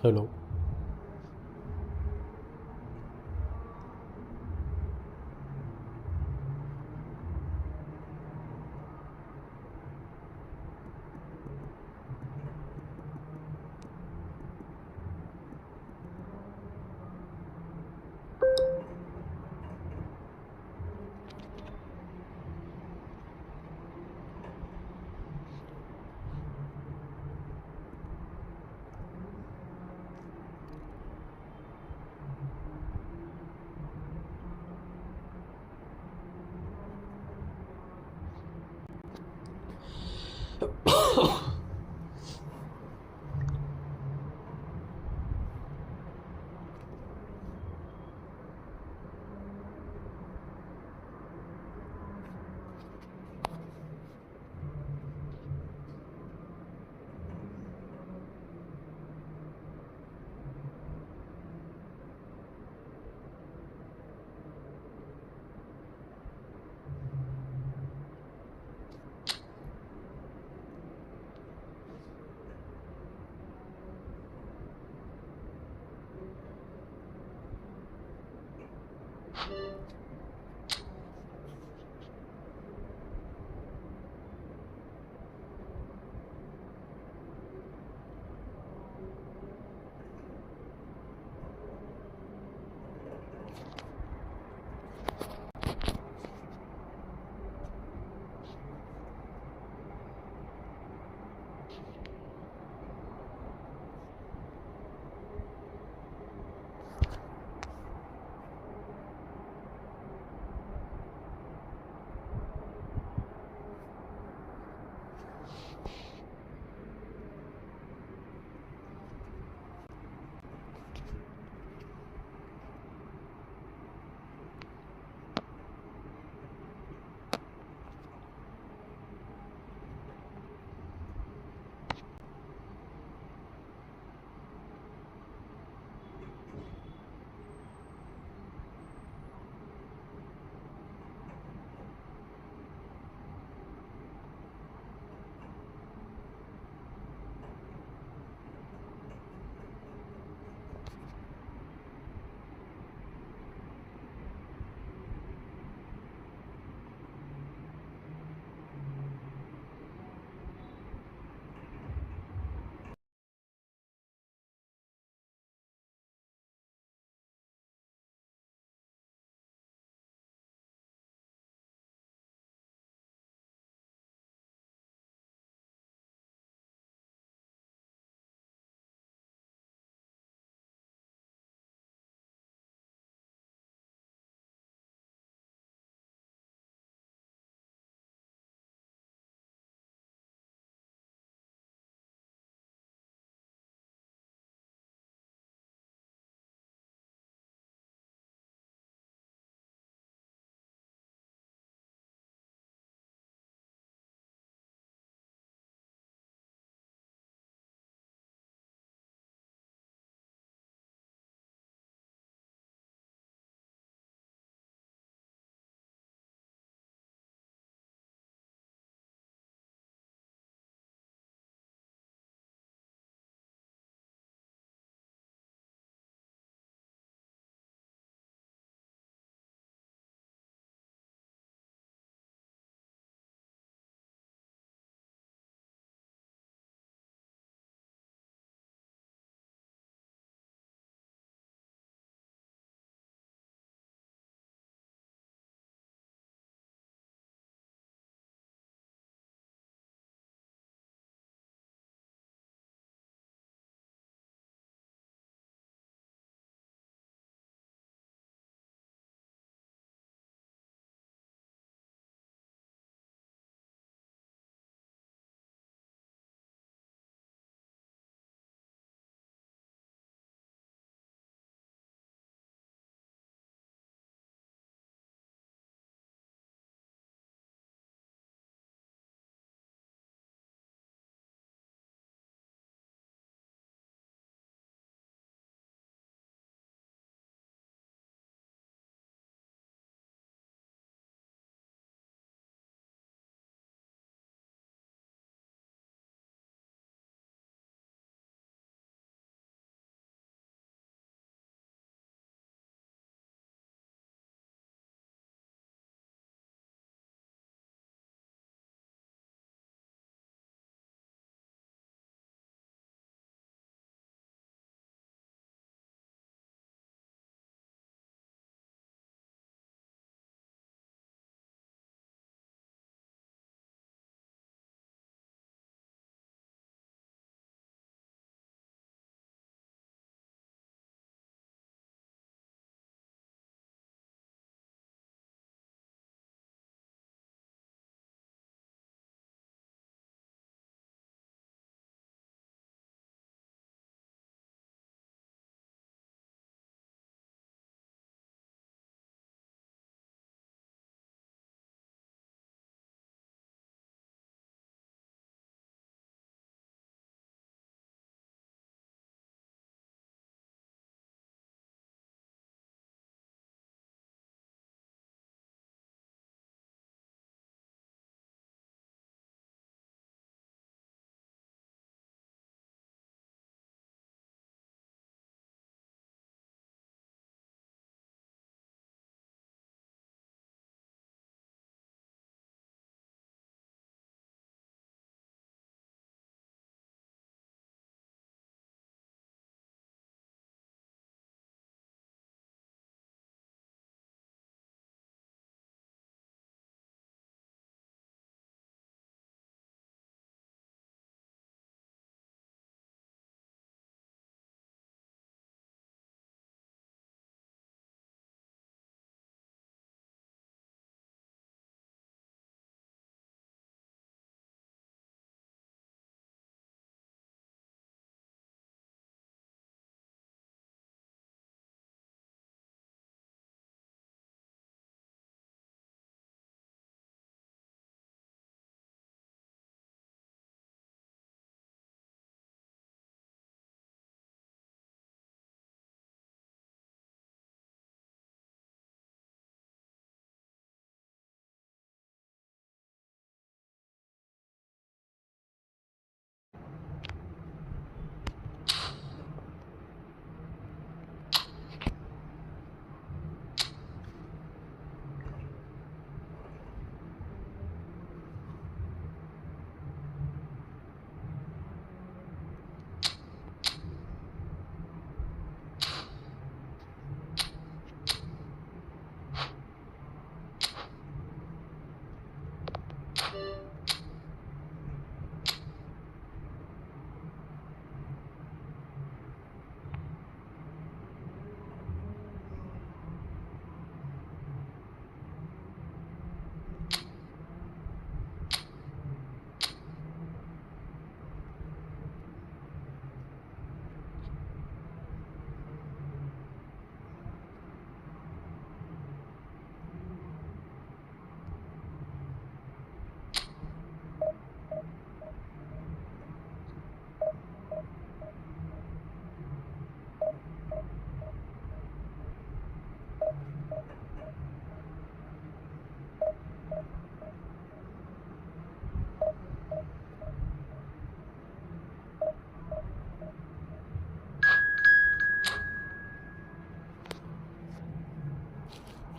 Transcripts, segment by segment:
Hello.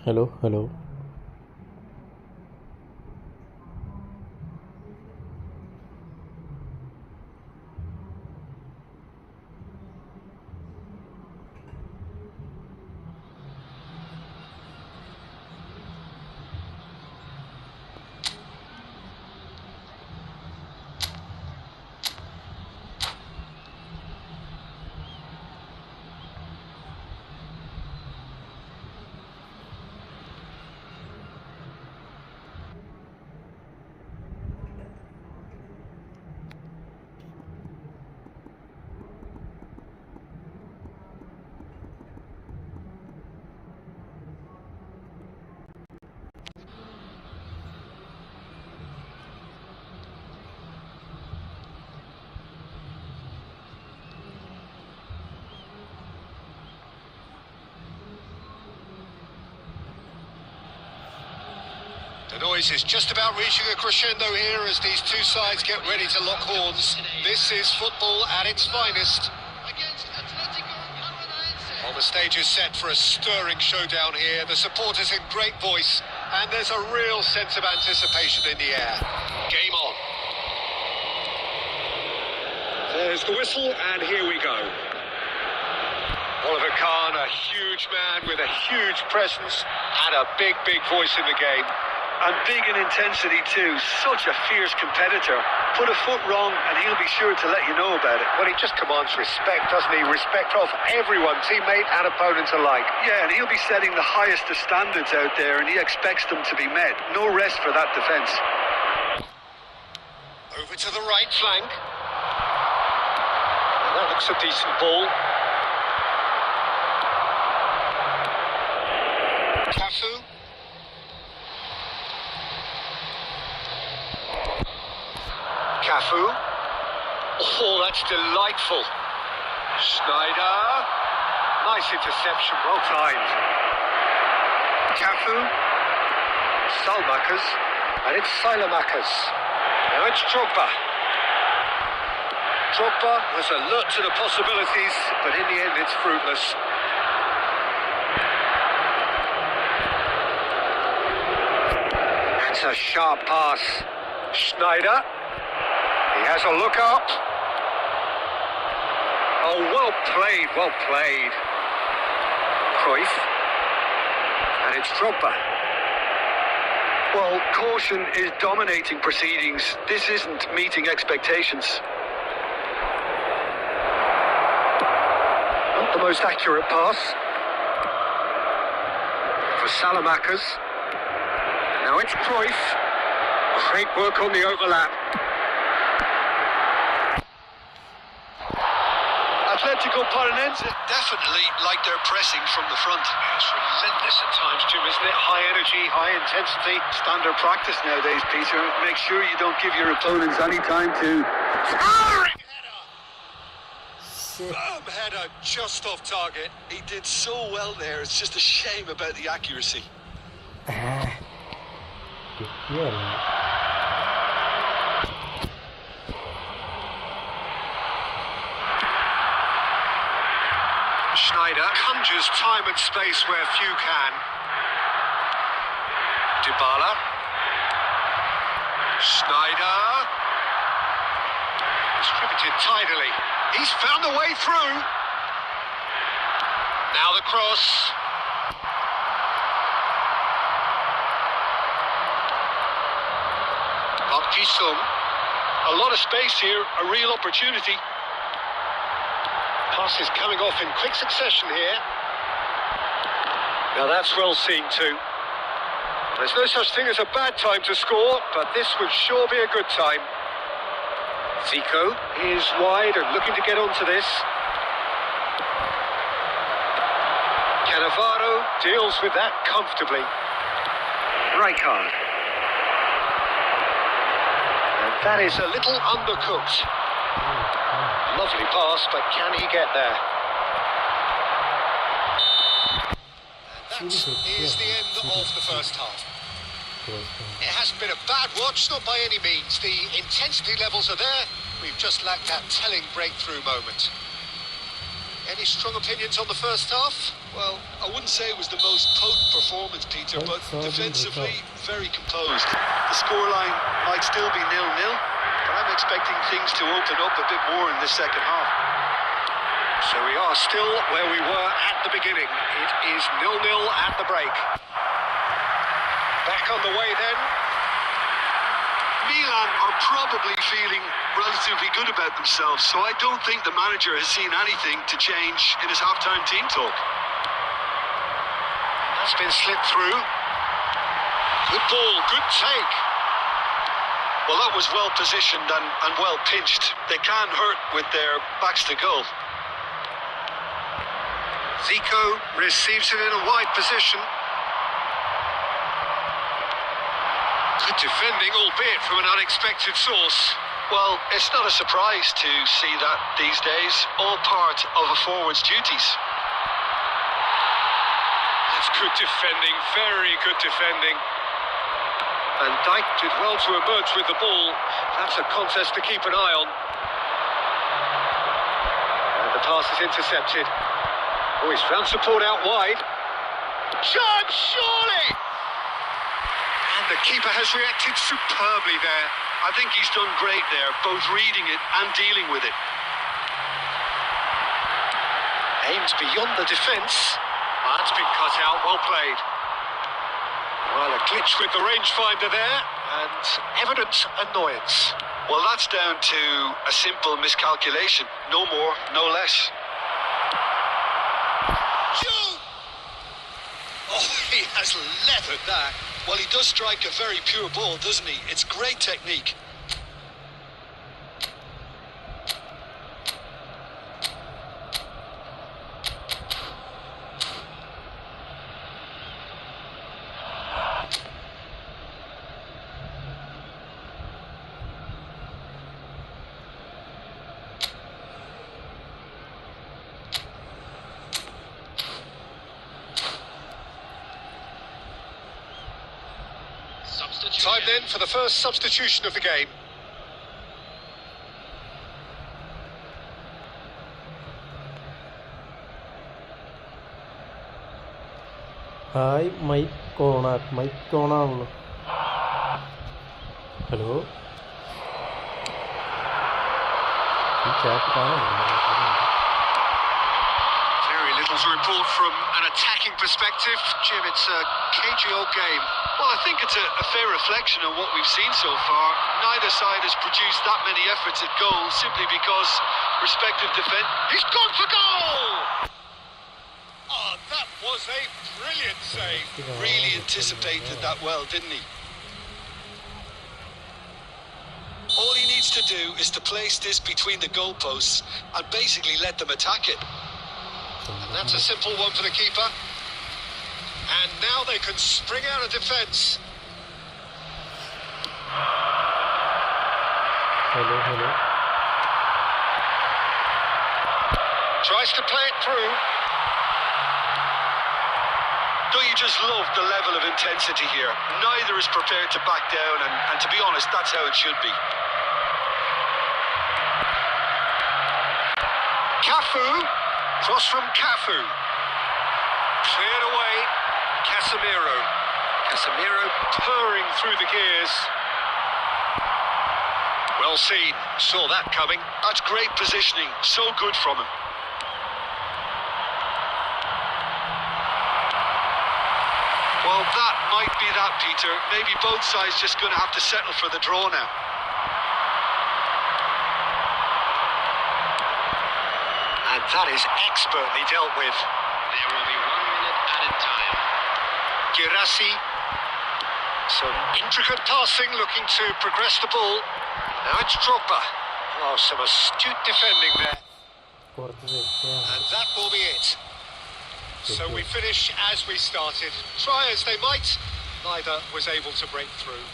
Hello, hello. The noise is just about reaching a crescendo here as these two sides get ready to lock horns. This is football at its finest. Well, the stage is set for a stirring showdown here. The supporters in great voice, and there's a real sense of anticipation in the air. Game on. There's the whistle, and here we go. Oliver Kahn, a huge man with a huge presence and a big voice in the game. And big in intensity too, such a fierce competitor. Put a foot wrong and he'll be sure to let you know about it. Well, he just commands respect, doesn't he? Respect of everyone, teammate and opponent alike. Yeah, and he'll be setting the highest of standards out there and he expects them to be met. No rest for that defence. Over to the right flank. And that looks a decent ball. Cafu. Cafu. Oh, that's delightful. Schneider. Nice interception, well timed. Cafu. Salmakers. And it's Silamakers. Now it's Drogba. Drogba was alert to the possibilities, but in the end it's fruitless. That's a sharp pass. Schneider. He has a look up. Oh, well played, well played. Cruyff. And it's Drogba. Well, caution is dominating proceedings. This isn't meeting expectations. Not the most accurate pass. For Salamakers. Now it's Cruyff. Great work on the overlap. Atletico Paranaense definitely like their pressing from the front. It's relentless at times, Jim, isn't it? High energy, high intensity. Standard practice nowadays, Peter. Make sure you don't give your opponents any time to... Towering header! Firm header, just off target. He did so well there. It's just a shame about the accuracy. Schneider conjures time and space where few can. Dybala. Schneider. Distributed tidily. He's found the way through. Now the cross. Park Ji-sung. A lot of space here, a real opportunity. Passes coming off in quick succession here. Now that's well seen too. There's no such thing as a bad time to score, but this would sure be a good time. Zico is wide and looking to get onto this. Cannavaro deals with that comfortably. Rijkaard. And that is a little undercooked. Lovely pass, but can he get there? And that is the end of the first half. It hasn't been a bad watch, not by any means. The intensity levels are there. We've just lacked that telling breakthrough moment. Any strong opinions on the first half? Well, I wouldn't say it was the most potent performance, Peter, but defensively, very composed. The scoreline might still be 0-0, but I'm expecting things to open up a bit more in the second half. So we are still where we were at the beginning. It is 0-0 at the break. Back on the way then. Milan are probably feeling relatively good about themselves, so I don't think the manager has seen anything to change in his half-time team talk. That's been slipped through. Good ball, good take. Well, that was well positioned and well pinched. They can hurt with their backs to goal. Zico receives it in a wide position. Good defending, albeit from an unexpected source. Well, it's not a surprise to see that these days, all part of a forward's duties. That's good defending, very good defending. And Dijk did well to emerge with the ball. That's a contest to keep an eye on. And the pass is intercepted. Oh, he's found support out wide. Chance, surely! And the keeper has reacted superbly there. I think he's done great there, both reading it and dealing with it. Aims beyond the defence. That's been cut out, well played. Well, a glitch with the rangefinder there, and evident annoyance. Well, that's down to a simple miscalculation. No more, no less. Shoot! Oh, he has leathered that. Well, he does strike a very pure ball, doesn't he? It's great technique. Time then for the first substitution of the game. Hi, Mike Conal. Hello. Very little to report from an attacking perspective. Jim, it's a cagey old game. Well, I think it's a fair reflection on what we've seen so far. Neither side has produced that many efforts at goal simply because respective defence... He's gone for goal! Oh, that was a brilliant save. Really anticipated that well, didn't he? All he needs to do is to place this between the goalposts and basically let them attack it. And that's a simple one for the keeper. And now they can spring out of defence. Hello. Tries to play it through. Don't you just love the level of intensity here? Neither is prepared to back down, and to be honest, that's how it should be. Cafu. Cross from Cafu. Cleared away. Casemiro purring through the gears. Well seen, saw that coming. That's great positioning, so good from him. Well, that might be that, Peter. Maybe both sides just going to have to settle for the draw now. And that is expertly dealt with. There will be 1 minute added time. Girassi. Some intricate passing, looking to progress the ball. Now it's Drogba. Oh, some astute defending there. And that will be it. So we finish as we started. Try as they might, neither was able to break through.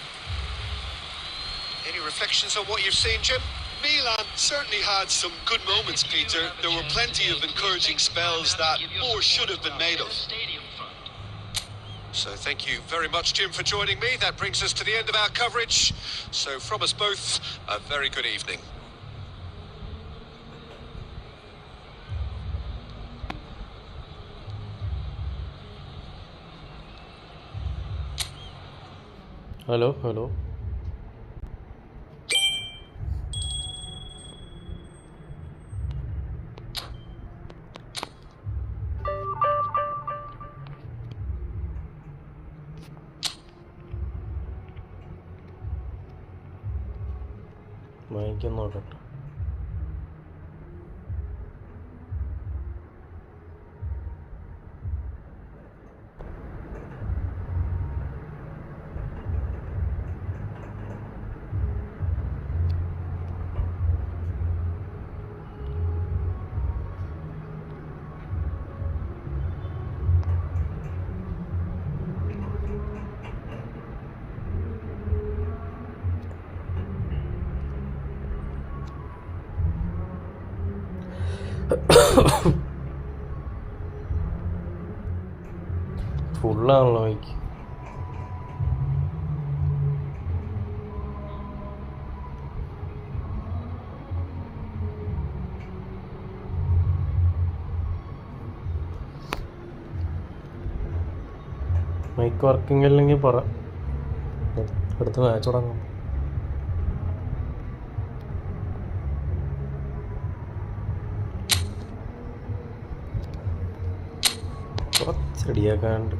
Any reflections on what you've seen, Jim? Milan certainly had some good moments, Peter. There were plenty of encouraging spells that more should have been made of. So thank you very much, Jim, for joining me. That brings us to the end of our coverage. So from us both, a very good evening. Hello hello. വാങ്ങിക്കാൻ നോക്കട്ടെ. ഫുള്ളാണല്ലോ mic. Mic working അല്ലെങ്കിൽ പറ, അടുത്ത match തുടങ്ങും. കുറച്ചടിയാക്കാണ്ട്.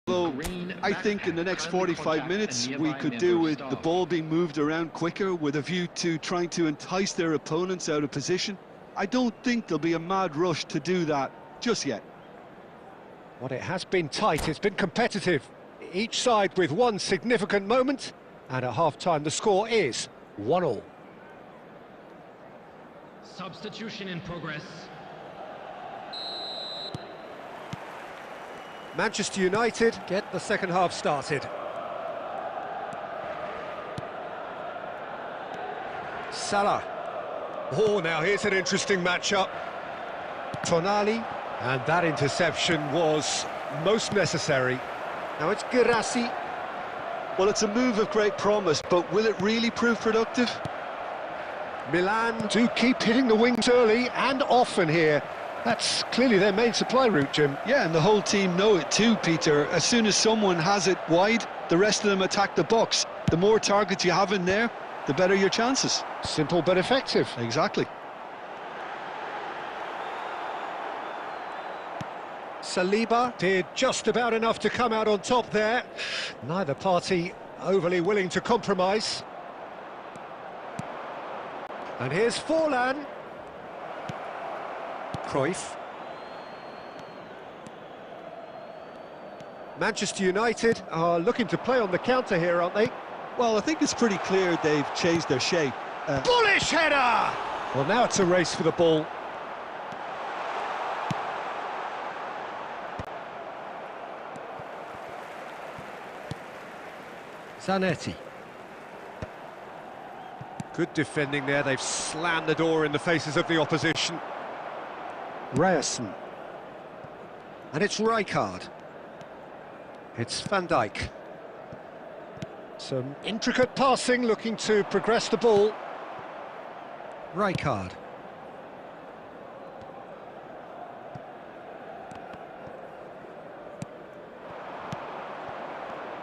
Although I think in the next 45 minutes we could do with the ball being moved around quicker with a view to trying to entice their opponents out of position. I don't think there'll be a mad rush to do that just yet. Well, it has been tight, it's been competitive. Each side with one significant moment, and at half-time the score is 1-1. Substitution in progress. Manchester United get the second half started. Salah. Oh, now here's an interesting matchup. Tonali, and that interception was most necessary. Now it's Girassi. Well, it's a move of great promise, but will it really prove productive? Milan do keep hitting the wings early and often here. That's clearly their main supply route, Jim. Yeah, and the whole team know it too, Peter. As soon as someone has it wide, the rest of them attack the box. The more targets you have in there, the better your chances. Simple but effective. Exactly. Saliba did just about enough to come out on top there. Neither party overly willing to compromise. And here's Forlan. Cruyff. Manchester United are looking to play on the counter here, aren't they? Well, I think it's pretty clear they've changed their shape. Bullish header! Well, now it's a race for the ball. Zanetti. Good defending there, they've slammed the door in the faces of the opposition. Ryerson. And it's Rijkaard. It's Van Dijk. Some intricate passing, looking to progress the ball. Rijkaard.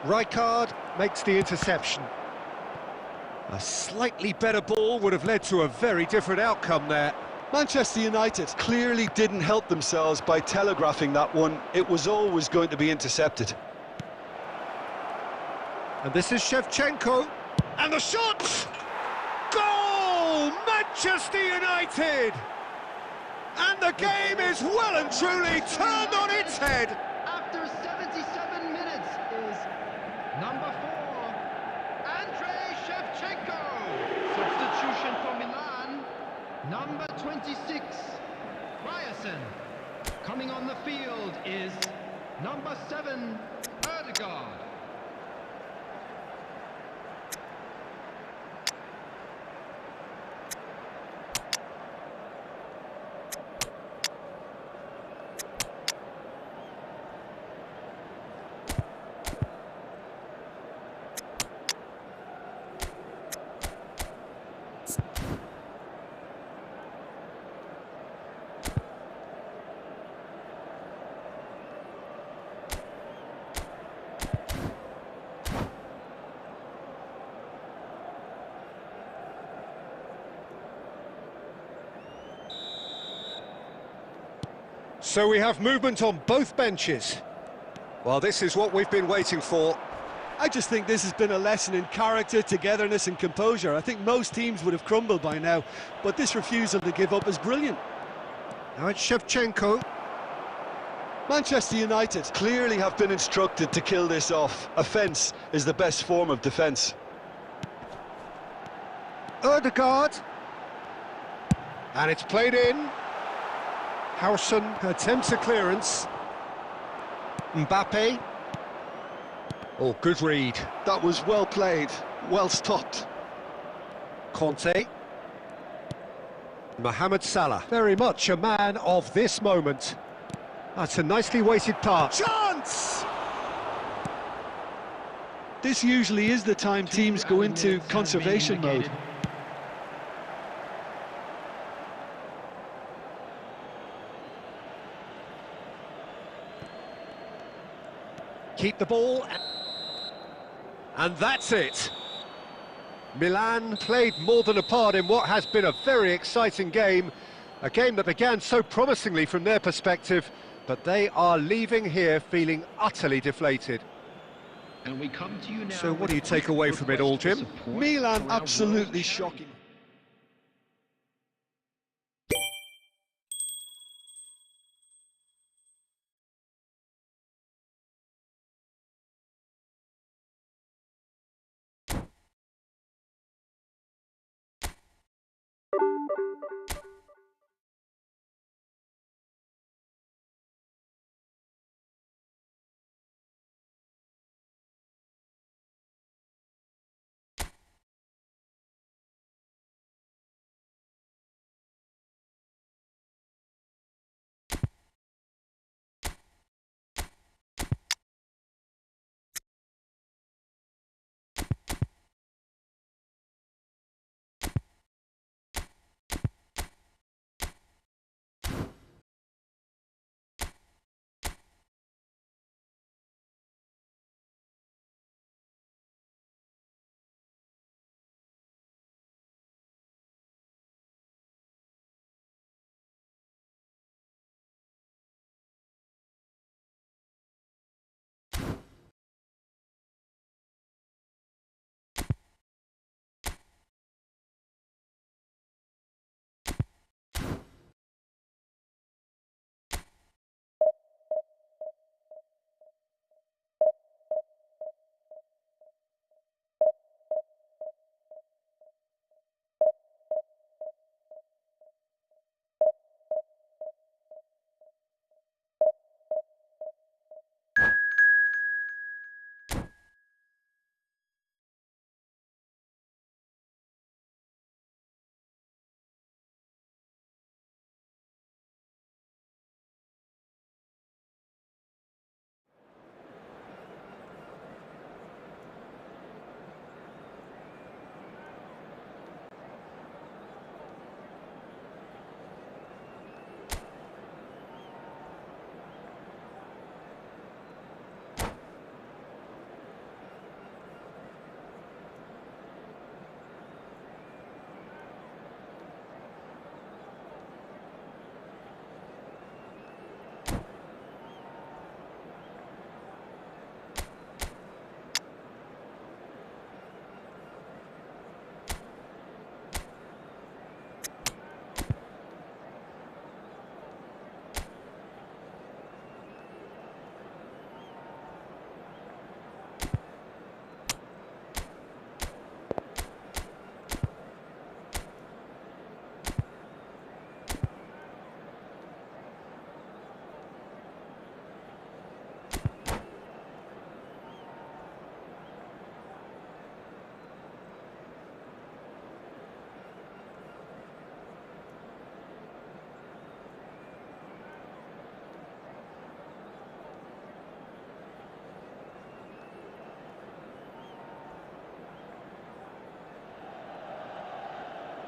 Rijkaard makes the interception. A slightly better ball would have led to a very different outcome there. Manchester United clearly didn't help themselves by telegraphing that one. It was always going to be intercepted. And this is Shevchenko. And the shot! Goal! Manchester United! And the game is well and truly turned on its head. After 77 minutes is number 4, Andrei Shevchenko. Substitution for Milan, number 26, Ryerson. Coming on the field is number 7, Ødegaard. So we have movement on both benches. Well, this is what we've been waiting for. I just think this has been a lesson in character, togetherness and composure. I think most teams would have crumbled by now, but this refusal to give up is brilliant. Now it's Shevchenko. Manchester United clearly have been instructed to kill this off. Offence is the best form of defence. Ødegaard. And it's played in. Howson attempts a clearance. Mbappe. Oh, good read. That was well played, well stopped. Conte. Mohamed Salah, very much a man of this moment. That's a nicely weighted pass. Chance! This usually is the time teams go into conservation mode. Keep the ball. And that's it. Milan played more than a part in what has been a very exciting game. A game that began so promisingly from their perspective, but they are leaving here feeling utterly deflated. And we come to you now. So what do you take away from it all, Jim? Milan absolutely shocking.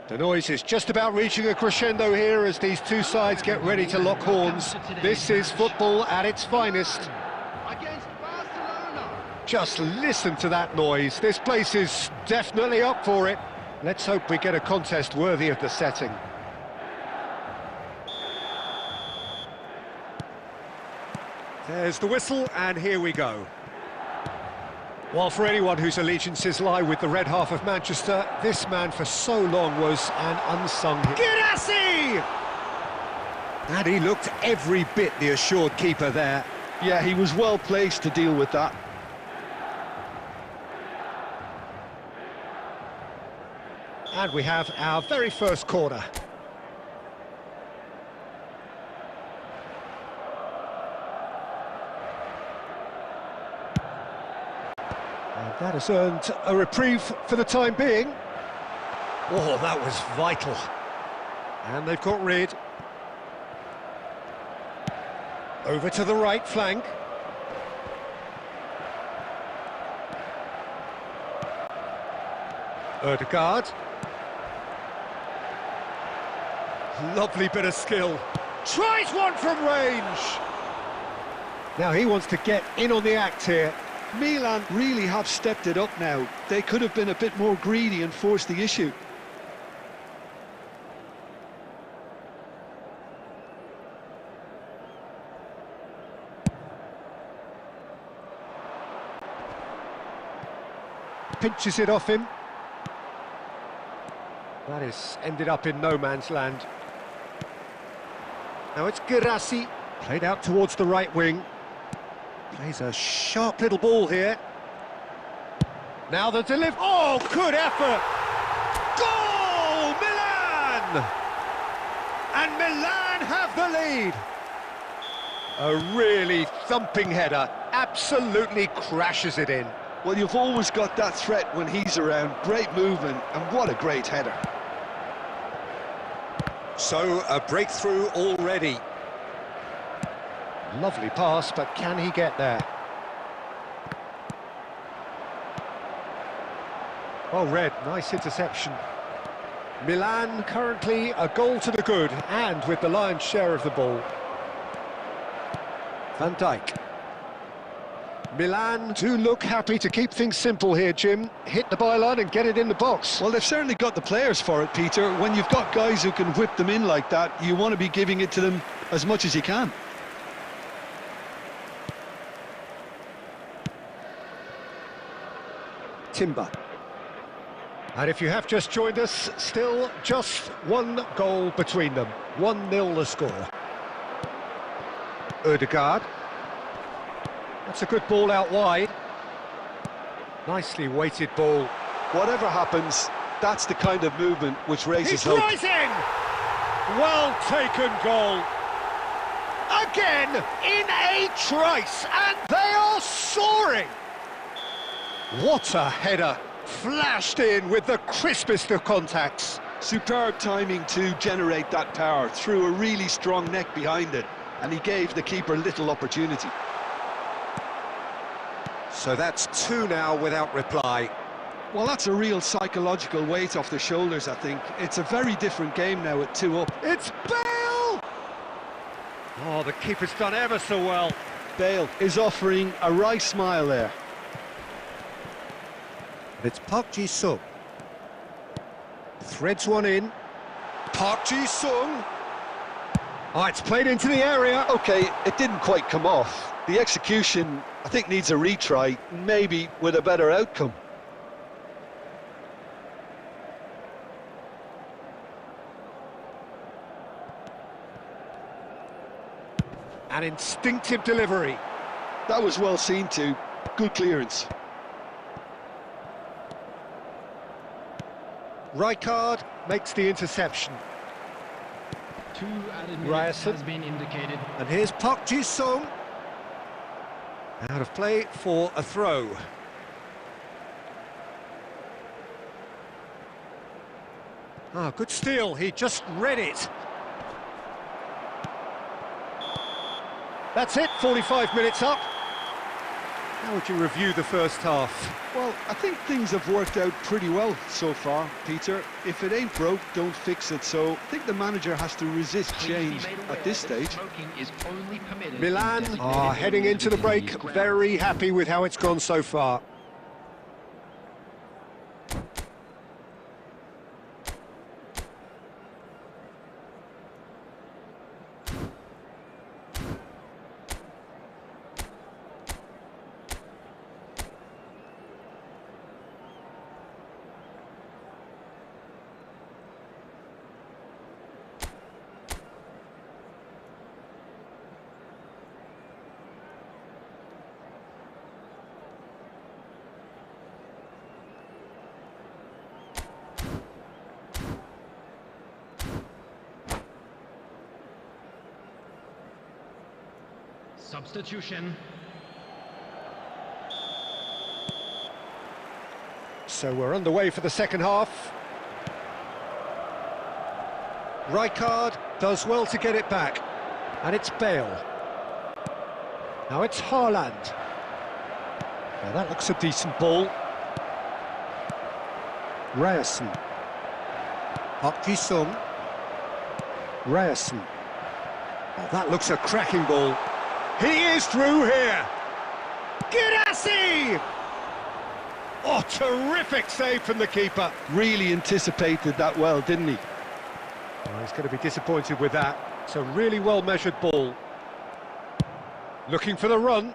The noise is just about reaching a crescendo here as these two sides get ready to lock horns. This is football at its finest. Against Barcelona. Just listen to that noise. This place is definitely up for it. Let's hope we get a contest worthy of the setting. There's the whistle, and here we go. Well, for anyone whose allegiances lie with the red half of Manchester, this man for so long was an unsung hero. Girassi! And he looked every bit the assured keeper there. Yeah, he was well placed to deal with that. And we have our very first corner. And that has earned a reprieve for the time being. Oh, that was vital. And they've got rid. Over to the right flank. Ødegaard. Lovely bit of skill. Tries one from range. Now he wants to get in on the act here. Milan really have stepped it up now. They could have been a bit more greedy and forced the issue. pinches it off him. That is ended up in no man's land. Now it's Girassi, played out towards the right wing. Plays a sharp little ball here. Now the delivery. Oh, good effort! Goal! Milan! And Milan have the lead. A really thumping header, absolutely crashes it in. Well, you've always got that threat when he's around. Great movement, and what a great header. So, a breakthrough already. Lovely pass, but can he get there? Oh, Red, nice interception. Milan currently a goal to the good, and with the lion's share of the ball. Van Dijk. Milan do look happy to keep things simple here, Jim. Hit the byline and get it in the box. Well, they've certainly got the players for it, Peter. When you've got guys who can whip them in like that, you want to be giving it to them as much as you can. Timber. And if you have just joined us, still just one goal between them. 1-0 the score. Ødegaard. That's a good ball out wide. Nicely weighted ball. Whatever happens, that's the kind of movement which raises He's hope. rising! Well taken goal. Again, in a trice, and they are soaring! What a header! Flashed in with the crispest of contacts. Superb timing to generate that power through a really strong neck behind it, and he gave the keeper little opportunity. So that's 2 now without reply. Well, that's a real psychological weight off the shoulders, I think. It's a very different game now at 2 up. It's Bale! Oh, the keeper's done ever so well. Bale is offering a wry smile there. It's Park Ji-sung. Threads one in. Park Ji-sung. Oh, it's played into the area. OK, it didn't quite come off. The execution, I think, needs a retry, maybe with a better outcome. An instinctive delivery. That was well seen too. Good clearance. Rijkaard makes the interception. 2 added minutes Ryerson. has been indicated. And here's Park Ji-sung. Out of play for a throw. Ah, good steal, he just read it. That's it, 45 minutes up. How would you review the first half? Well, I think things have worked out pretty well so far, Peter. If it ain't broke, don't fix it. So I think the manager has to resist change at this stage. Smoking is only permitted Milan in are designated heading into the break, grounds. very happy with how it's gone so far. Substitution. So we're underway for the second half. Rijkaard does well to get it back. And it's Bale. Now it's Haaland. Now that looks a decent ball. Ryerson. Park Ji-sung. Ryerson. Oh, that looks a cracking ball. He is through here. Girassi! Oh, terrific save from the keeper. Really anticipated that well, didn't he? Oh, he's going to be disappointed with that. It's a really well-measured ball. Looking for the run.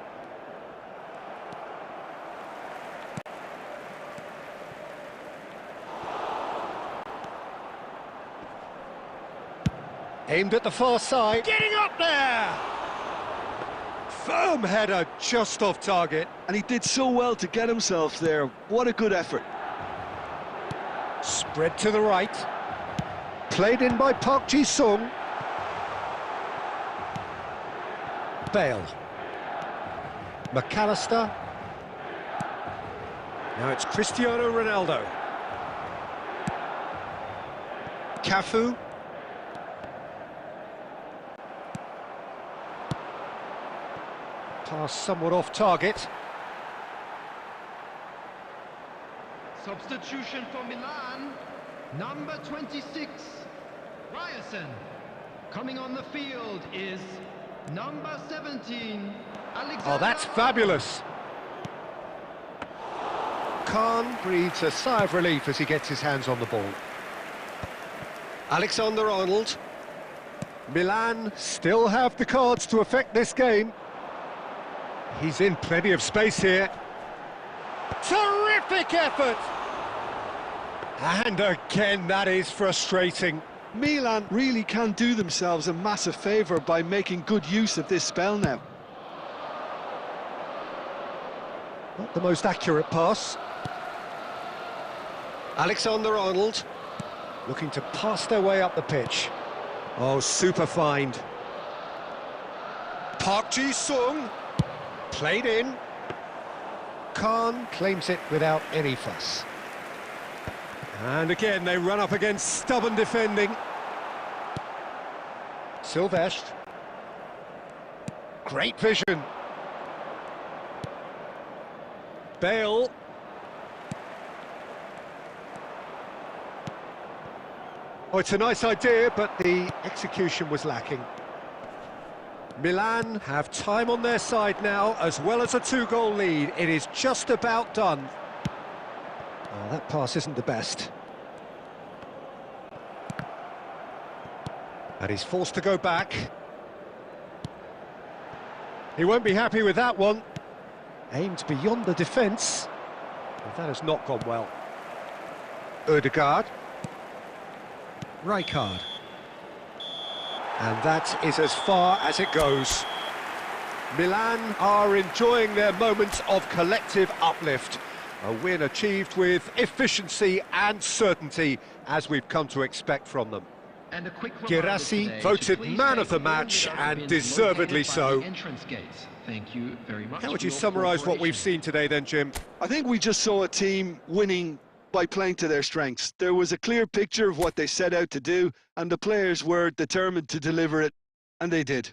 Aimed at the far side. Getting up there! Firm header, just off target. And he did so well to get himself there. What a good effort. Spread to the right. Played in by Park Ji-sung. Bale. McAllister. Now it's Cristiano Ronaldo. Cafu. Pass somewhat off target. Substitution for Milan. Number 26, Ryerson. Coming on the field is number 17, Alexander. Oh, that's fabulous. Khan breathes a sigh of relief as he gets his hands on the ball. Alexander-Arnold. Milan still have the cards to affect this game. He's in plenty of space here. Terrific effort! And again, that is frustrating. Milan really can do themselves a massive favour by making good use of this spell now. Not the most accurate pass. Alexander-Arnold looking to pass their way up the pitch. Oh, super find. Park Ji-sung played in. Khan claims it without any fuss. And again, they run up against stubborn defending. Silvestre. Great vision. Bale. Oh, it's a nice idea, but the execution was lacking. Milan have time on their side now, as well as a 2-goal lead. It is just about done. Oh, that pass isn't the best. And he's forced to go back. He won't be happy with that one. Aimed beyond the defence. And that has not gone well. Ødegaard. Rijkaard. And that is as far as it goes. Milan are enjoying their moments of collective uplift. A win achieved with efficiency and certainty, as we've come to expect from them. And a quick reminder Girassi today voted to please man take of the the match, room and without deservedly being located by so. the entrance gates. Thank you very much. How would for you your summarise what we've cooperation. seen today then, Jim? I think we just saw a team winning by playing to their strengths. There was a clear picture of what they set out to do, and the players were determined to deliver it, and they did.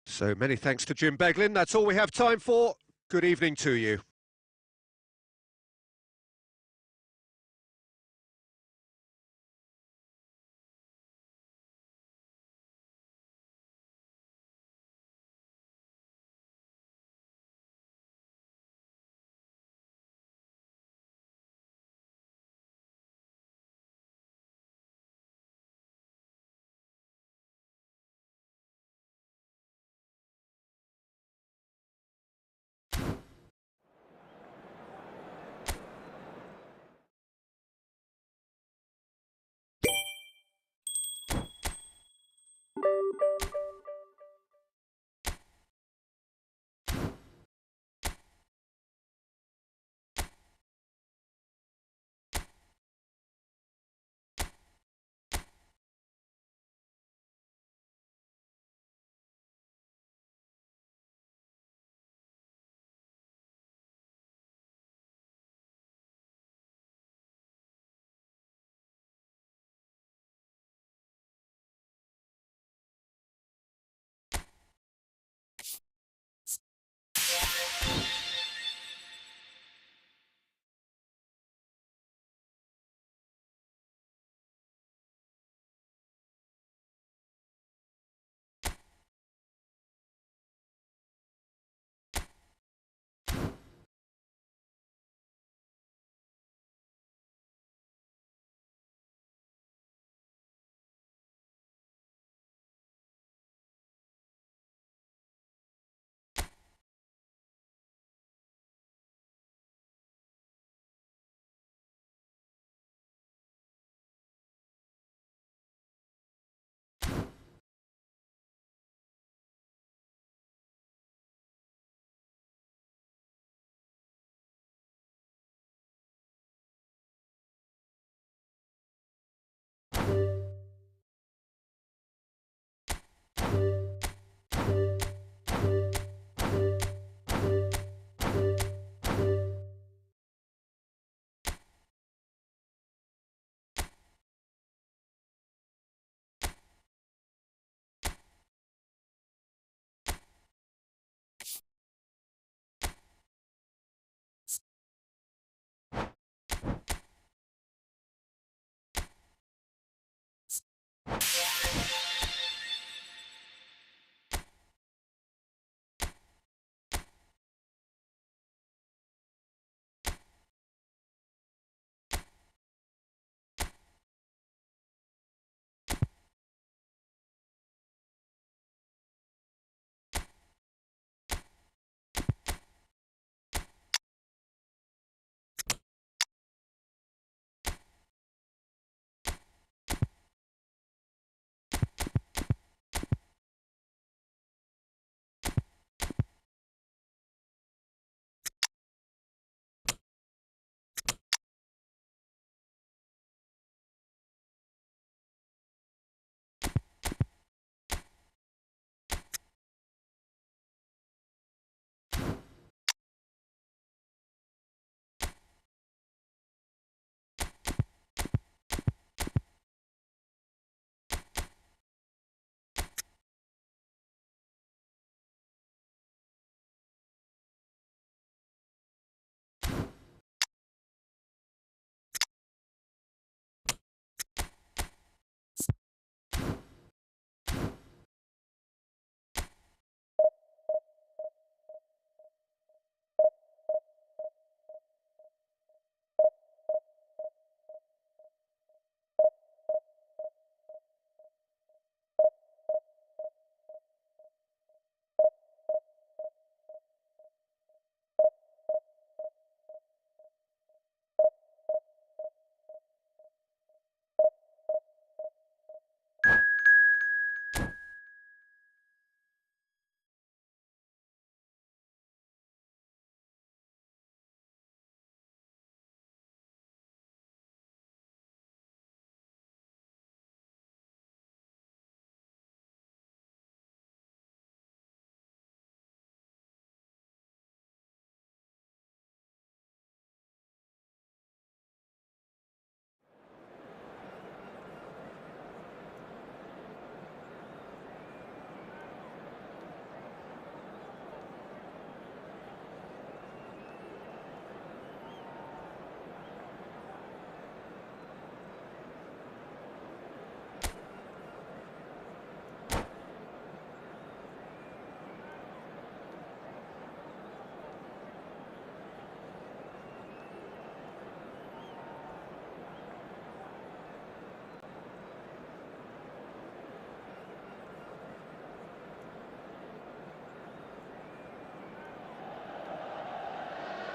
So many thanks to Jim Beglin. That's all we have time for. Good evening to you.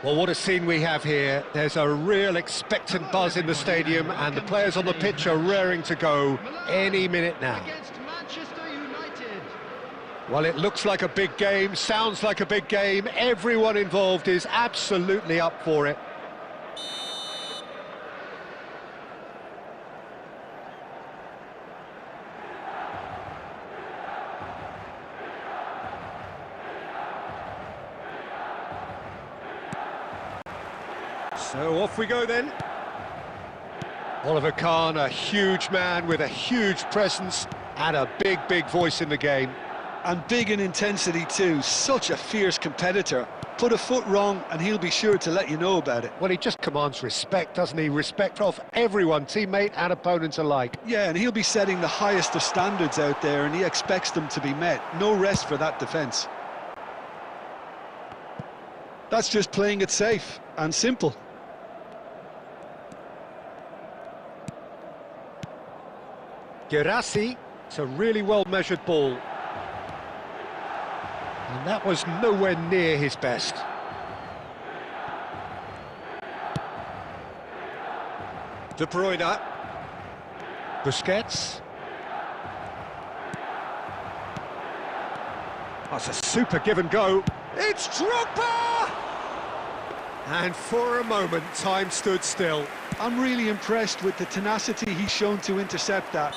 Well, what a scene we have here. There's a real expectant buzz in the stadium, and the players on the pitch are raring to go any minute now. Against Manchester United. Well, it looks like a big game, sounds like a big game. Everyone involved is absolutely up for it. So off we go then. Oliver Kahn, a huge man with a huge presence and a big voice in the game. And big in intensity too, such a fierce competitor. Put a foot wrong and he'll be sure to let you know about it. Well, he just commands respect, doesn't he? Respect of everyone, teammate and opponent alike. Yeah, and he'll be setting the highest of standards out there, and he expects them to be met. No rest for that defence. That's just playing it safe and simple. Girassi, it's a really well-measured ball. And that was nowhere near his best. De Bruyne. Busquets. That's a super give and go. It's Drogba! And for a moment, time stood still. I'm really impressed with the tenacity he's shown to intercept that.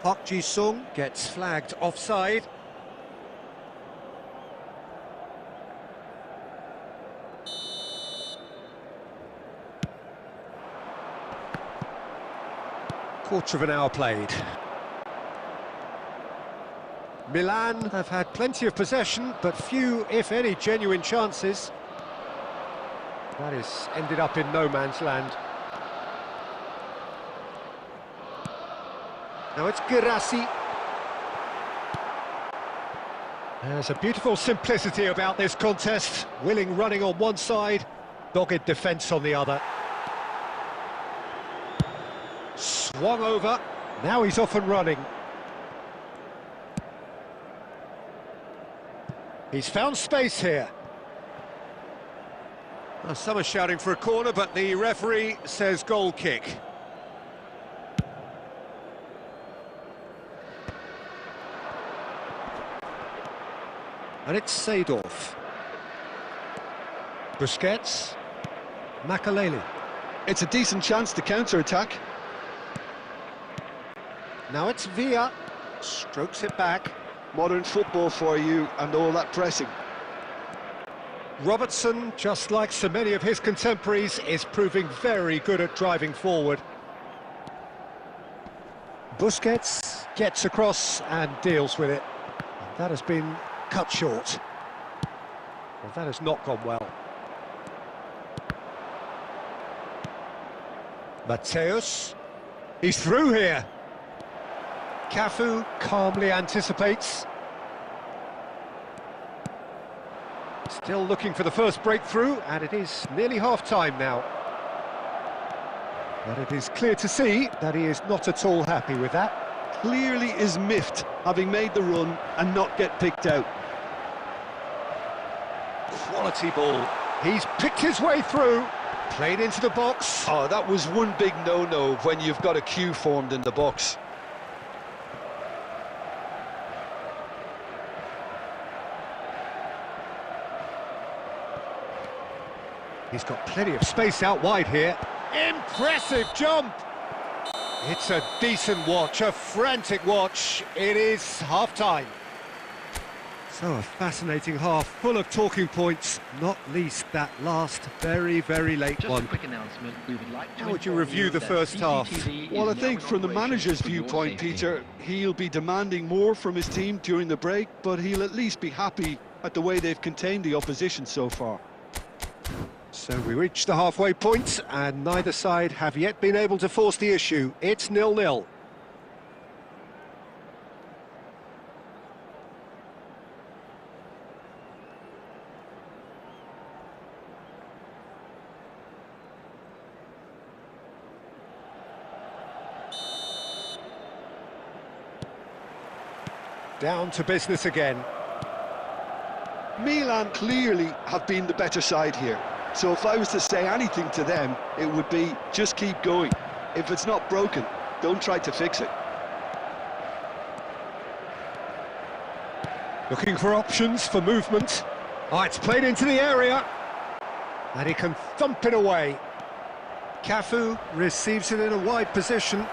Park Ji-sung gets flagged offside. Quarter of an hour played. Milan have had plenty of possession, but few, if any, genuine chances. That is ended up in no man's land. Now it's Girassi. There's a beautiful simplicity about this contest. Willing running on one side, dogged defence on the other. Swung over, now he's off and running. He's found space here. Well, some are shouting for a corner, but the referee says goal kick. And it's Seedorf. Busquets. Makaleli. It's a decent chance to counter-attack. Now it's Villa. Strokes it back. Modern football for you and all that pressing. Robertson, just like so many of his contemporaries, is proving very good at driving forward. Busquets gets across and deals with it. And that has been cut short. Well, that has not gone well. Mateus, he's through here. Cafu calmly anticipates. Still looking for the first breakthrough, and it is nearly half-time now. But it is clear to see that he is not at all happy with that. Clearly is miffed, having made the run and not get picked out. Quality ball. He's picked his way through. Played into the box. Oh, that was one big no-no when you've got a queue formed in the box. He's got plenty of space out wide here. Impressive jump! It's a decent watch, a frantic watch. It is half-time. So a fascinating half, full of talking points, not least that last very late Just one. a quick announcement. We would like to How would you inform review the that first half? CCTV Well, I is now think in from the operation manager's for your viewpoint, safety. Peter, he'll be demanding more from his team during the break, but he'll at least be happy at the way they've contained the opposition so far. So we reach the halfway point, and neither side have yet been able to force the issue. It's 0-0. Down to business again. Milan clearly have been the better side here. So if I was to say anything to them, it would be just keep going. If it's not broken, don't try to fix it. Looking for options for movement. Oh, it's played into the area. And he can thump it away. Cafu receives it in a wide position.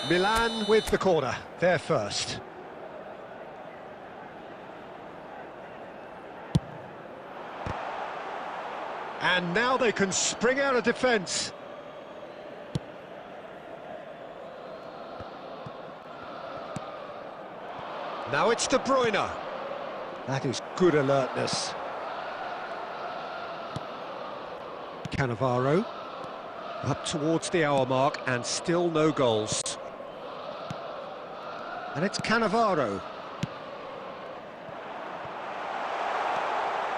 Milan with the corner, they're first. And now they can spring out of defence. Now it's De Bruyne. That is good alertness. Cannavaro. Up towards the hour mark and still no goals. And it's Cannavaro.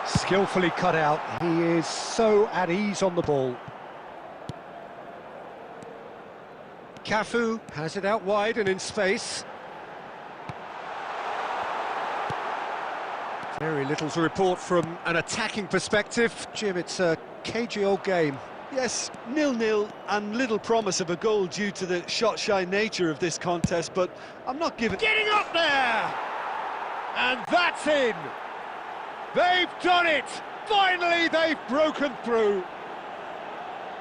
Skillfully cut out. He is so at ease on the ball. Cafu has it out wide and in space. Very little to report from an attacking perspective. Jim, it's a cagey old game. Yes, 0-0 and little promise of a goal due to the shot-shy nature of this contest, but I'm not giving... Getting up there! And that's in! They've done it! Finally, they've broken through.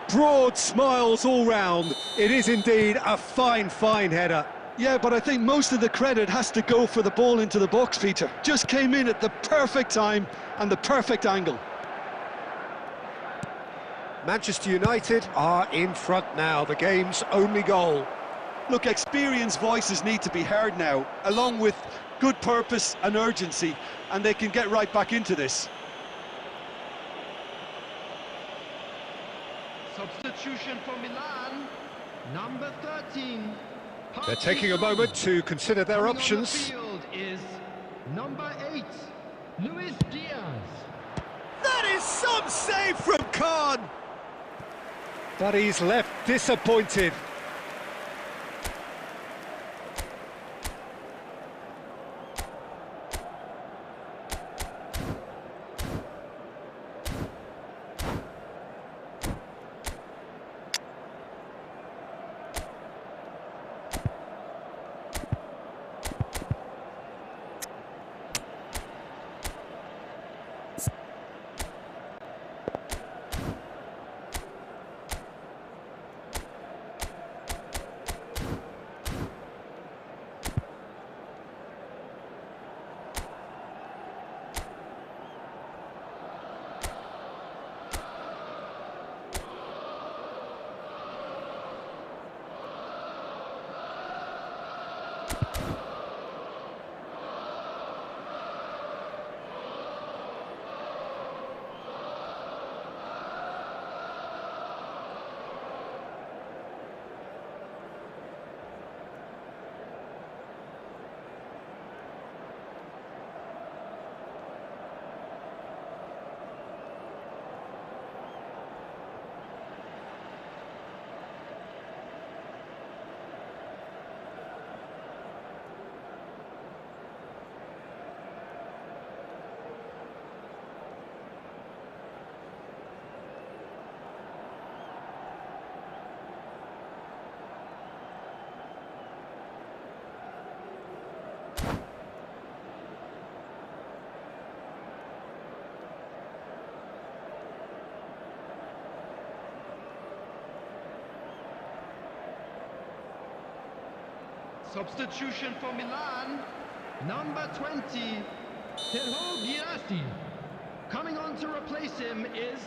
Broad smiles all round. It is indeed a fine, fine header. Yeah, but I think most of the credit has to go for the ball into the box, Peter. Just came in at the perfect time and the perfect angle. Manchester United are in front now, the game's only goal. Look, experienced voices need to be heard now, along with good purpose and urgency, and they can get right back into this. Substitution for Milan, number 13. They're taking a moment to consider their options. Coming on the field is number 8, Luis Diaz. That is some save from Khan! But he's left disappointed. Substitution for Milan, number 20, Girassi. Coming on to replace him is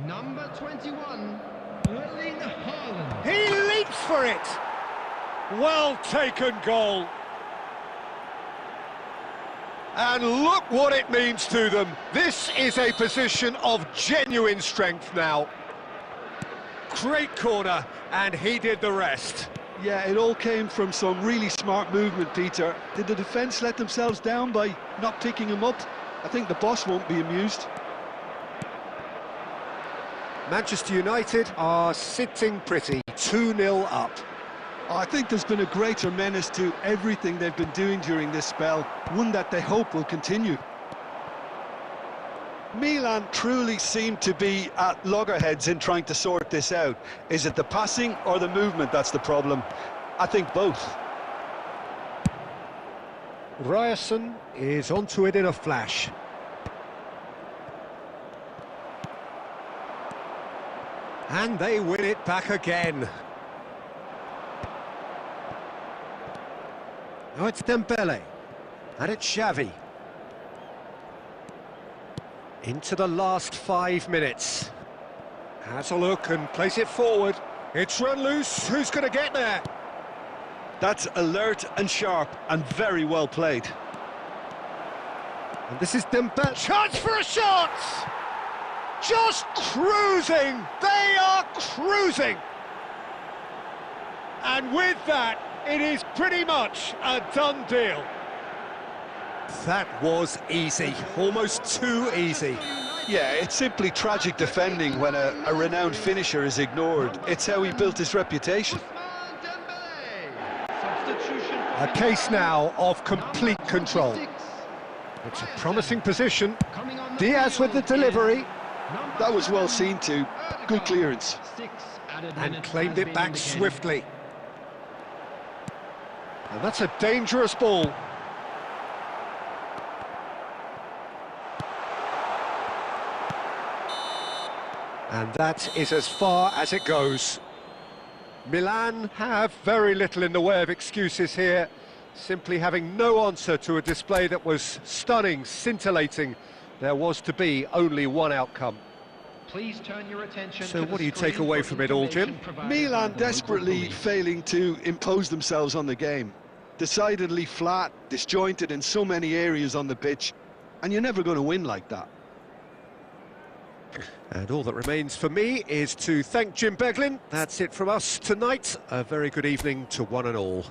number 21, Erling Haaland. He leaps for it! Well taken goal. And look what it means to them. This is a position of genuine strength now. Great corner, and he did the rest. Yeah, it all came from some really smart movement, Peter. Did the defence let themselves down by not picking him up? I think the boss won't be amused. Manchester United are sitting pretty, 2-0 up. I think there's been a greater menace to everything they've been doing during this spell, one that they hope will continue. Milan truly seem to be at loggerheads in trying to sort this out. Is it the passing or the movement that's the problem? I think both. Ryerson is onto it in a flash. And they win it back again. Now it's Dembele. And it's Xavi. Into the last 5 minutes. Has a look and plays it forward. It's run loose. Who's going to get there? That's alert and sharp and very well played. And this is Dembele. Chance for a shot! Just cruising! They are cruising! And with that, it is pretty much a done deal. That was easy, almost too easy. Yeah, it's simply tragic defending when a renowned finisher is ignored. It's how he built his reputation. A case now of complete control. It's a promising position. Diaz with the delivery. That was well seen too. Good clearance. And claimed it back swiftly. And that's a dangerous ball. And that is as far as it goes. Milan have very little in the way of excuses here, simply having no answer to a display that was stunning, scintillating. There was to be only one outcome. Please turn your attention So to what the do you take screen away for from it all, Jim? information provided Milan by the desperately local failing to impose themselves on the game. Decidedly flat, disjointed in so many areas on the pitch, and you're never going to win like that. And all that remains for me is to thank Jim Beglin. That's it from us tonight. A very good evening to one and all.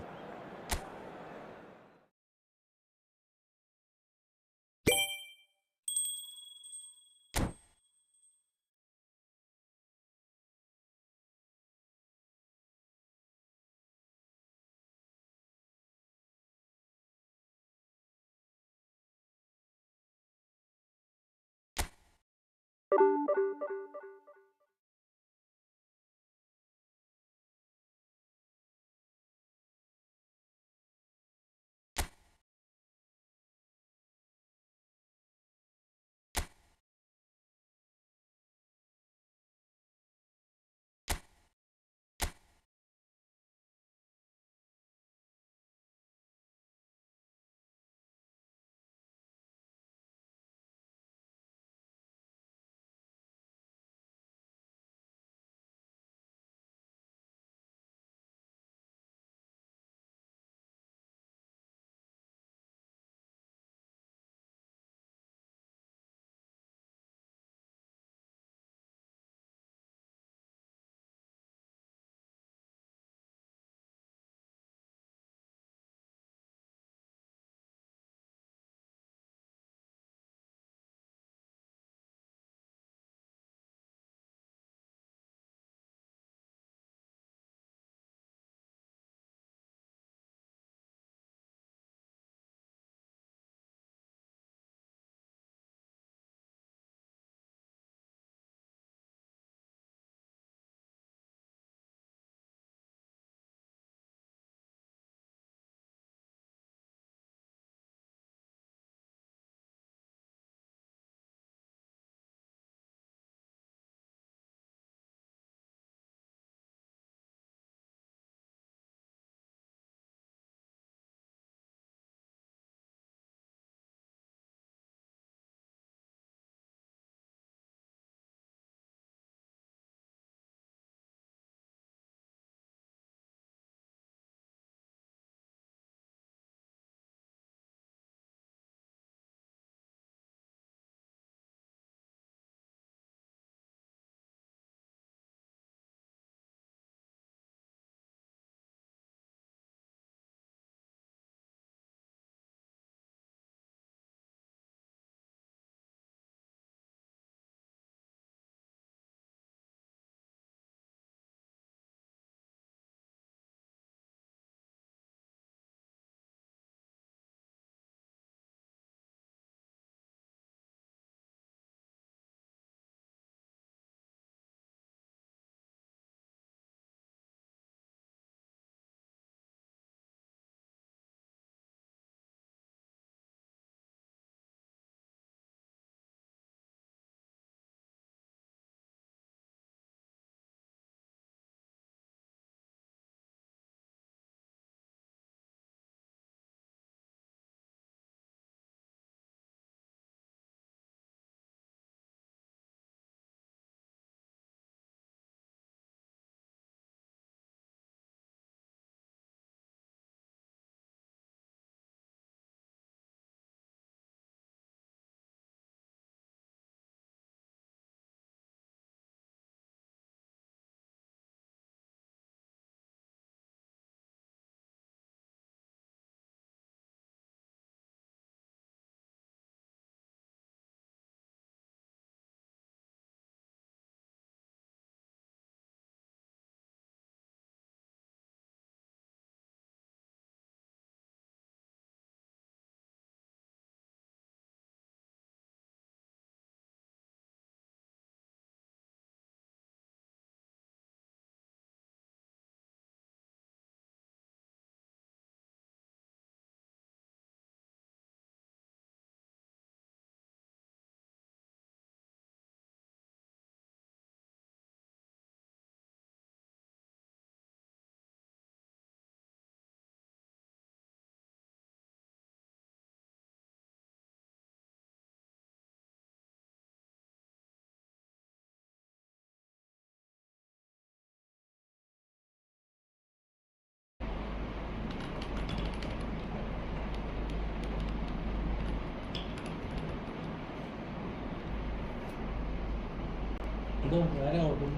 ഇതോ ആരാ ഓടും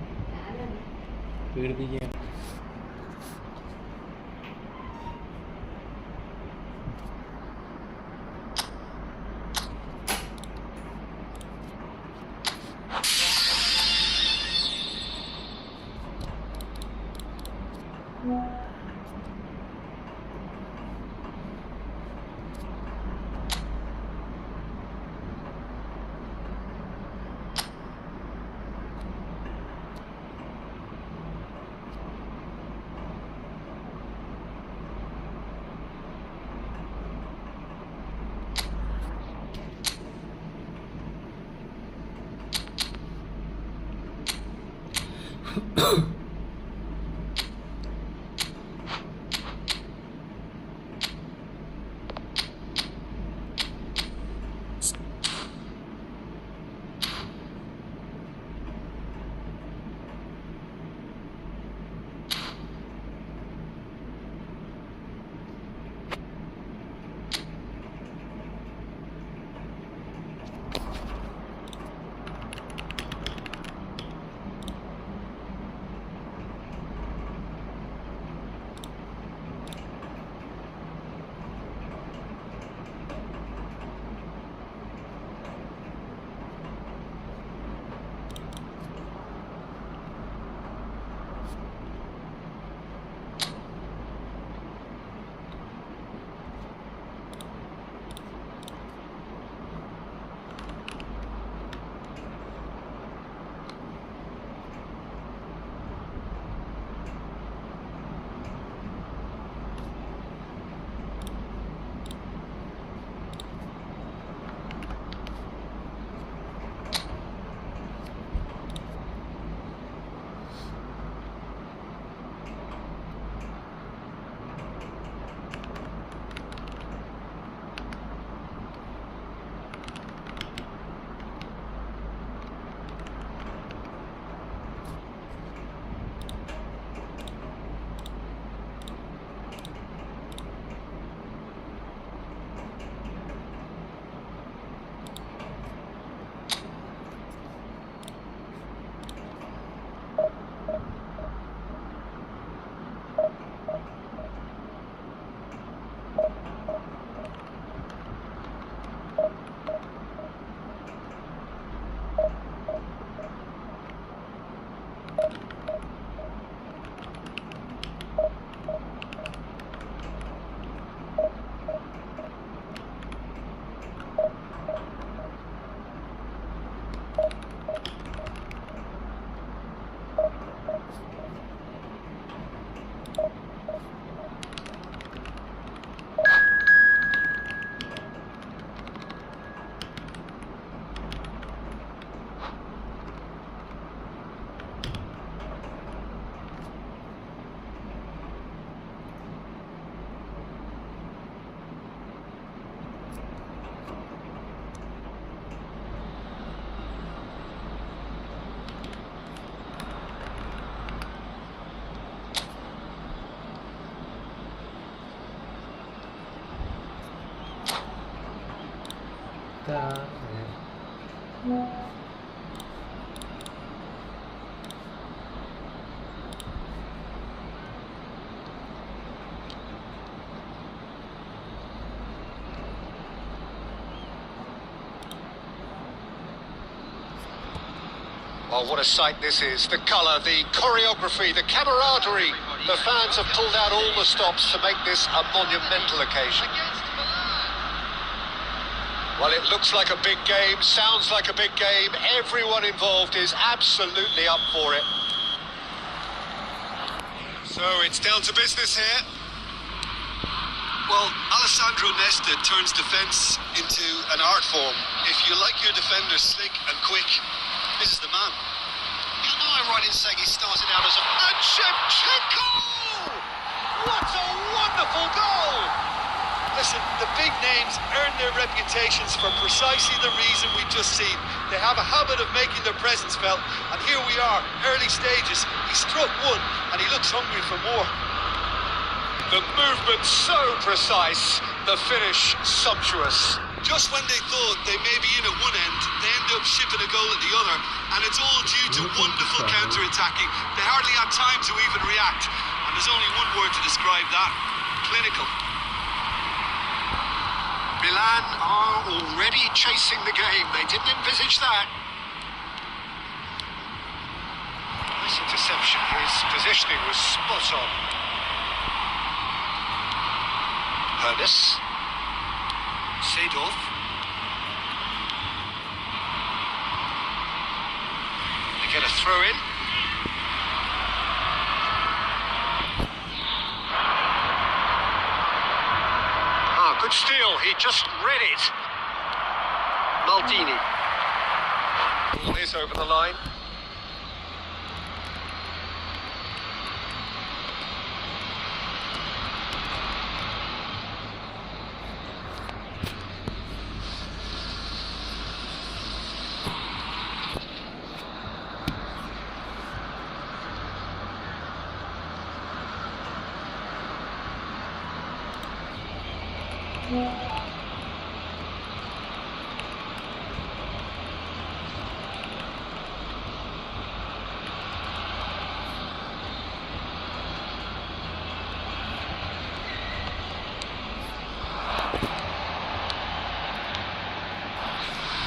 പേടിപ്പിക്കാൻ. Oh, what a sight this is. The colour, the choreography, the camaraderie. The fans have pulled out all the stops to make this a monumental occasion. Well, it looks like a big game, sounds like a big game. Everyone involved is absolutely up for it. So it's down to business here. Well, Alessandro Nesta turns defence into an art form. If you like your defenders slick and quick, this is the man. Am I right in saying he started out as a... And Shevchenko! What a wonderful goal! Listen, the big names earn their reputations for precisely the reason we've just seen. They have a habit of making their presence felt, and here we are, early stages. He struck one, and he looks hungry for more. The movement so precise, the finish sumptuous. Just when they thought they may be in at one end, they end up shipping a goal at the other, and it's all due to wonderful counter-attacking. They hardly had time to even react, and there's only one word to describe that: clinical. Milan are already chasing the game. They didn't envisage that. Nice interception. His positioning was spot on. Hernes. Seedorf. They get a throw in. Good steal, he just read it. Maldini. Ball is over the line.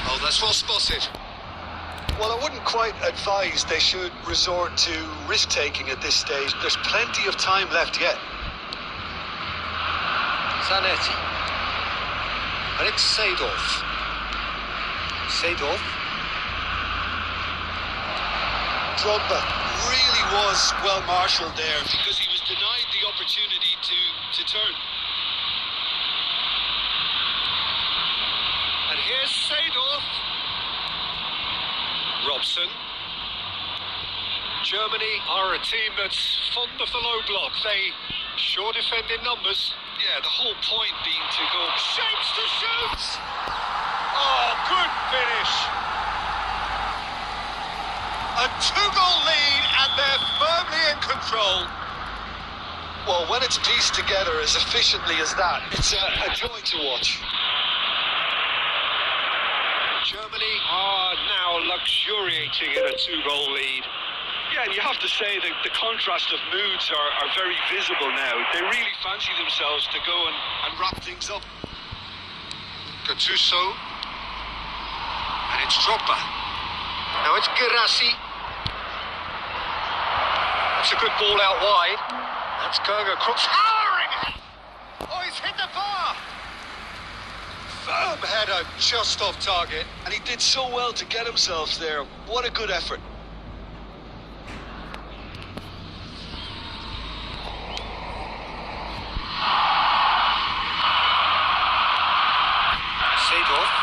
Oh, that's well spotted. Well, I wouldn't quite advise they should resort to risk-taking at this stage. There's plenty of time left yet. Zanetti. And it's Seedorf. Seedorf. Drogba really was well marshalled there because he was denied the opportunity to turn. And here's Seedorf. Robson. Germany are a team that's fond of the low block. They sure defend in numbers. Yeah, the whole point being to go... Shapes to shoot! Oh, good finish. A two-goal lead and they're firmly in control. Well, when it's pieced together as efficiently as that, it's a joy to watch. Germany are now luxuriating in a two-goal lead. Yeah, and you have to say that the contrast of moods are very visible now. They really fancy themselves to go and wrap things up. Gattuso. And it's Drogba. Now it's Girassi. That's a good ball out wide. That's going across. Towering! Oh, he's hit the bar! Firm header just off target, and he did so well to get himself there. What a good effort. Seedorf.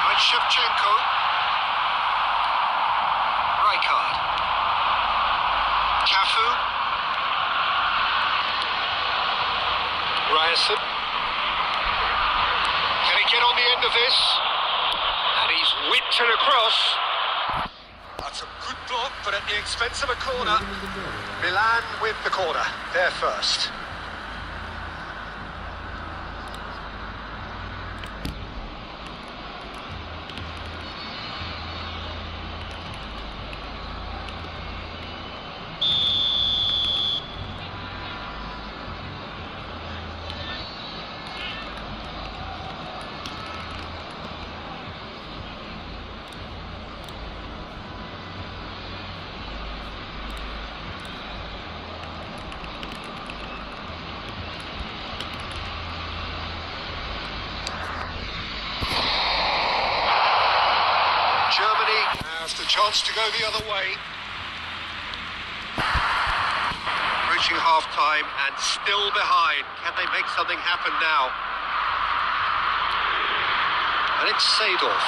Right, Shevchenko. Rijkaard. Cafu. Ryerson. Can he get on the end of this? And he's whipped it across. That's a good block, but at the expense of a corner. Milan with the corner. They're first. Germany has the chance to go the other way. Reaching half-time and still behind. Can they make something happen now? And it's Seedorf.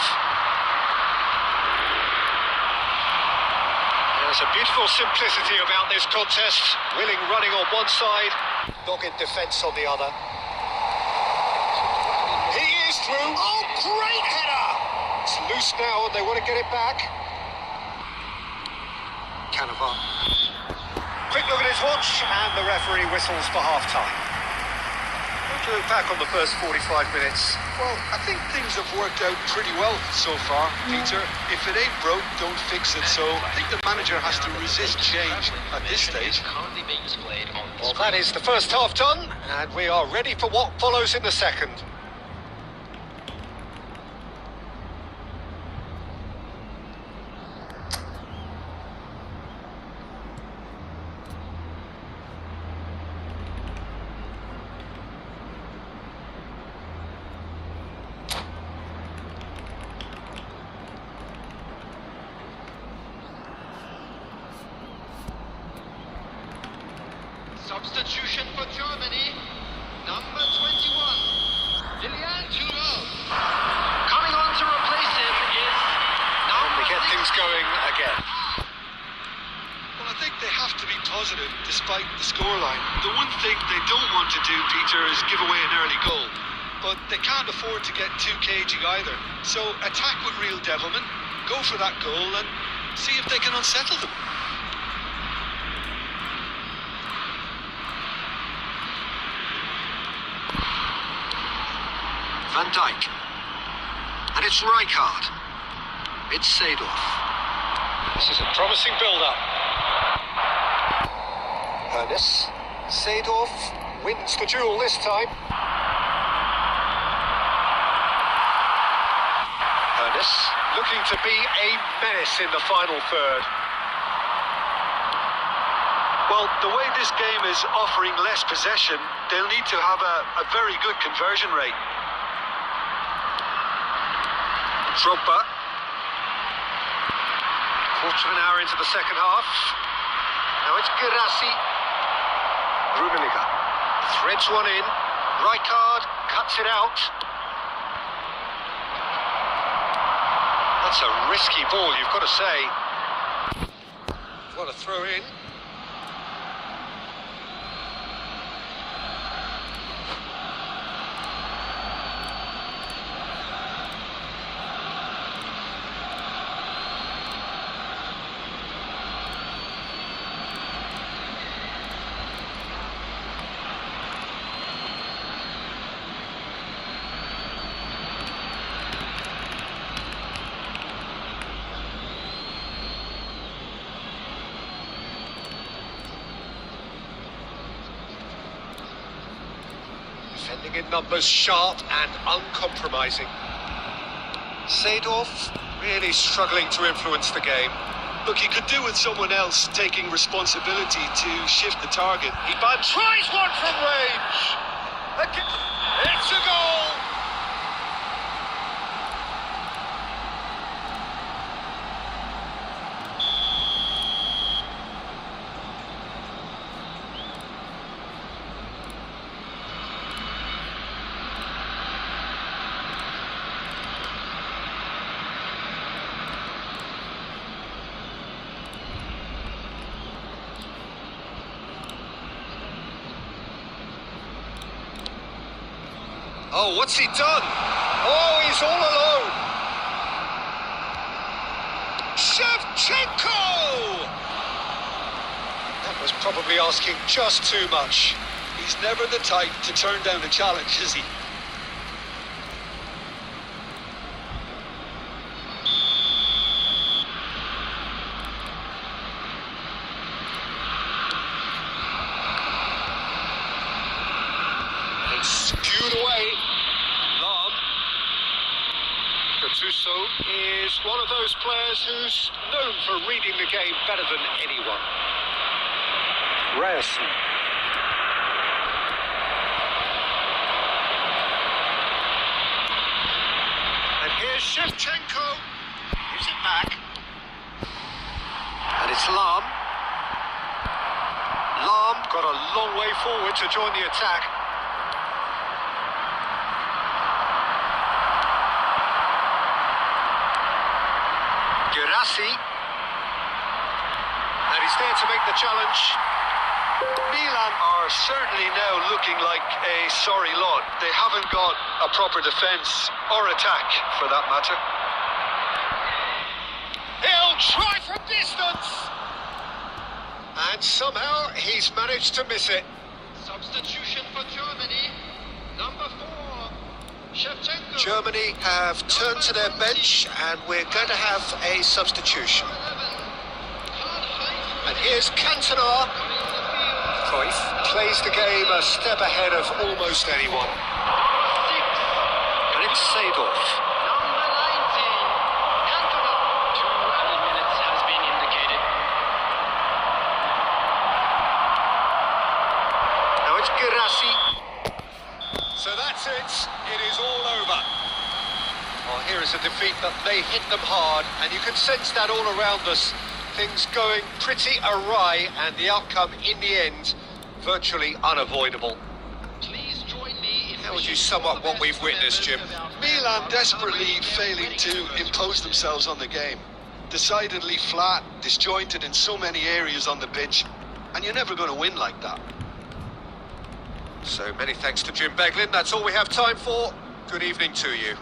There's a beautiful simplicity about this contest. Willing running on one side, dogged defence on the other. He is through. Oh, great header! It's loose now and they want to get it back. Cannavaro. Quick look at his watch and the referee whistles for half-time. to look back on the first 45 minutes? Well, I think things have worked out pretty well so far, Peter. If it ain't broke, don't fix it. So I think the manager has to resist change at this stage. Well, that is the first half done, and we are ready for what follows in the second. Substitution for Germany, number 21, Lilian Thuram. Coming on to replace him is And we get things going again. Well, I think they have to be positive despite the scoreline. The one thing they don't want to do, Peter, is give away an early goal. But they can't afford to get too cagey either. So attack with real devilment, go for that goal and see if they can unsettle them. Van Dijk. And it's Rijkaard. It's Seedorf. This is a promising build-up. Ernest. Seedorf wins the duel this time. Ernest looking to be a menace in the final third. Well, the way this game is offering less possession, they'll need to have a very good conversion rate. Drogba. Quarter of an hour into the second half. Now it's Girassi. Rummenigge threads one in. Rijkaard cuts it out. That's a risky ball, you've got to say. What a throw in. Defending in numbers, sharp and uncompromising. Seedorf really struggling to influence the game. Look, he could do with someone else taking responsibility to shift the target. Iban tries one from range. It's a goal. Oh, what's he done? Oh, he's all alone. Shevchenko! That was probably asking just too much. He's never the type to turn down a challenge, is he? Skewed away. Lam. Gattuso is one of those players who's known for reading the game better than anyone. Ryerson. And here's Shevchenko. Gives it back. And it's Lam. Lam got a long way forward to join the attack. Girassi, and he's there to make the challenge. Milan are certainly now looking like a sorry lot. They haven't got a proper defence or attack, for that matter. He'll try from distance, and somehow he's managed to miss it. substitution for Germany, Shevchenko. Germany have turned to their bench and we're going to have a substitution. And here's Cantona. Cruyff plays the game a step ahead of almost anyone. And it's Seedorf. Number 19, Cantona. 2 added minutes has been indicated. Now it's Girassi. So that's it. It is all over. Well, here is a defeat that they hit them hard, and you can sense that all around us. Things going pretty awry, and the outcome in the end virtually unavoidable. Please join me in How would you sum up what we've witnessed, Jim? Milan desperately failing to impose themselves on the game. Decidedly flat, disjointed in so many areas on the pitch, and you're never going to win like that. So many thanks to Jim Beglin. That's all we have time for. Good evening to you.